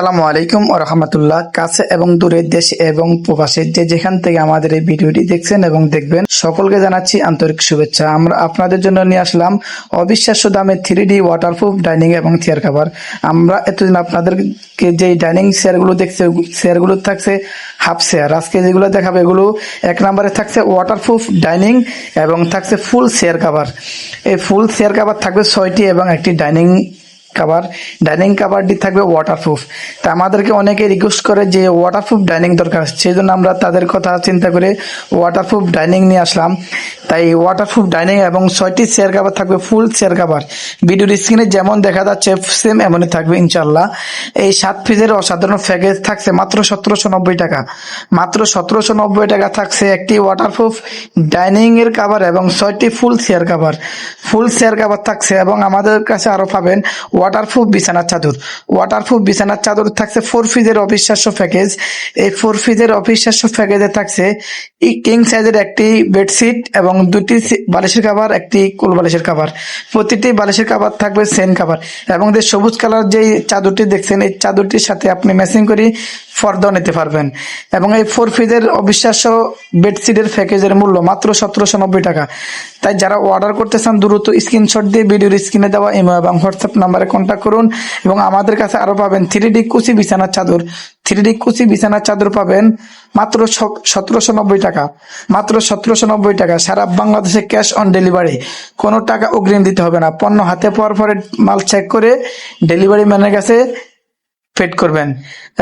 আসসালামু আলাইকুম ওয়া রাহমাতুল্লাহ। কাছে এবং দূরে, দেশে এবং প্রবাসে যে যেখান থেকে আমাদের এই ভিডিওটি দেখছেন এবং দেখবেন, সকলকে জানাচ্ছি আন্তরিক শুভেচ্ছা। আমরা আপনাদের জন্য নিয়ে আসলাম অবিশ্বাস্য দামে 3D ওয়াটারপ্রুফ ডাইনিং এবং চেয়ার কভার। আমরা এতদিন আপনাদেরকে যে ডাইনিং চেয়ারগুলো দেখছে, চেয়ারগুলো থাকছে হাফ চেয়ার। আজকে যেগুলো দেখাবো এগুলো এক নম্বরে থাকছে ওয়াটারপ্রুফ ডাইনিং এবং থাকছে ফুল চেয়ার কভার। এই ফুল চেয়ার কভার থাকবে 6টি এবং একটি ডাইনিং কাভারটি থাকবে ওয়াটারপ্রুফ। তা আমাদেরকে অনেকে রিকোয়েস্ট করে যে ওয়াটারপ্রুফ ডাইনিং দরকার, সেই জন্য আমরা তাদের কথা চিন্তা করে ওয়াটারপ্রুফ ডাইনিং নিয়ে আসলাম। তাই ওয়াটারপ্রুফ ডাইনিং এবং 6টি চেয়ার কাভার থাকবে ফুল চেয়ার কাভার। ভিডিওর স্ক্রিনে যেমন দেখা যাচ্ছে সেম এমনই থাকবে ইনশাল্লাহ। এই 7 পিসের অসাধারণ প্যাকেজ থাকছে মাত্র 1790 টাকা। মাত্র 1790 টাকা থাকছে একটি ওয়াটারপ্রুফ ডাইনিং এর কাভার এবং 6টি ফুল চেয়ার কাভার থাকছে। এবং আমাদের কাছে আরো পাবেন ওয়াটারপ্রুফ বিছানার চাদর। ওয়াটারপ্রুফ বিছানার চাদর থাকছে 4 পিসের অবিশ্বাস্য প্যাকেজ। এই 4 পিসের অবিশ্বাস্য প্যাকেজে থাকছে কিং সাইজের একটি বেডশিট এবং 2টি বালিশের কাভার, একটি কোল বালিশের কাভার। প্রতিটি বালিশের কাভার থাকবে সেন কাভার এবং যে সবুজ কালার যে চাদরটি দেখছেন, এই চাদরটির সাথে আপনি ম্যাচিং করে ফর্দাও নিতে পারবেন। এবং এই 4 পিসের অবিশ্বাস্য বেডশিটের প্যাকেজের মূল্য মাত্র 1790 টাকা। তাই যারা অর্ডার করতে চান দ্রুত স্ক্রিনশট দিয়ে ভিডিওর স্ক্রিনে দেওয়া ইমো এবং হোয়াটসঅ্যাপ নাম্বারে কন্ট্যাক্ট করুন। এবং আমাদের কাছে আরো পাবেন 3D কুচি বিছানার চাদর। 3D কুচি বিছানার চাদর পাবেন মাত্র 1790 টাকা। মাত্র 1790 টাকা। সারা বাংলাদেশে ক্যাশ অন ডেলিভারি, কোনো টাকা অগ্রিম দিতে হবে না। পণ্য হাতে পাওয়ার পরে মাল চেক করে ডেলিভারি ম্যানের কাছে পেড করবেন।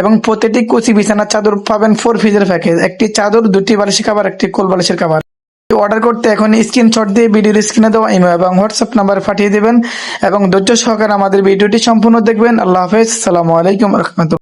এবং প্রতিটি কুচি বিছানার চাদর পাবেন 4 পিসের প্যাকেজ, একটি চাদর, 2টি বালিশের কাভার, একটি কোল বালিশের কাভার। অর্ডার করতে এখন স্ক্রিনশট দিয়ে ভিডিওর স্ক্রিনে দেওয়া ইমেল এবং হোয়াটসঅ্যাপ নাম্বারে পাঠিয়ে দিবেন এবং ধৈর্য সহকারে আমাদের ভিডিওটি সম্পূর্ণ দেখবেন। আল্লাহ হাফেজ। আসসালামু আলাইকুম ওয়া রাহমাতুল্লাহ।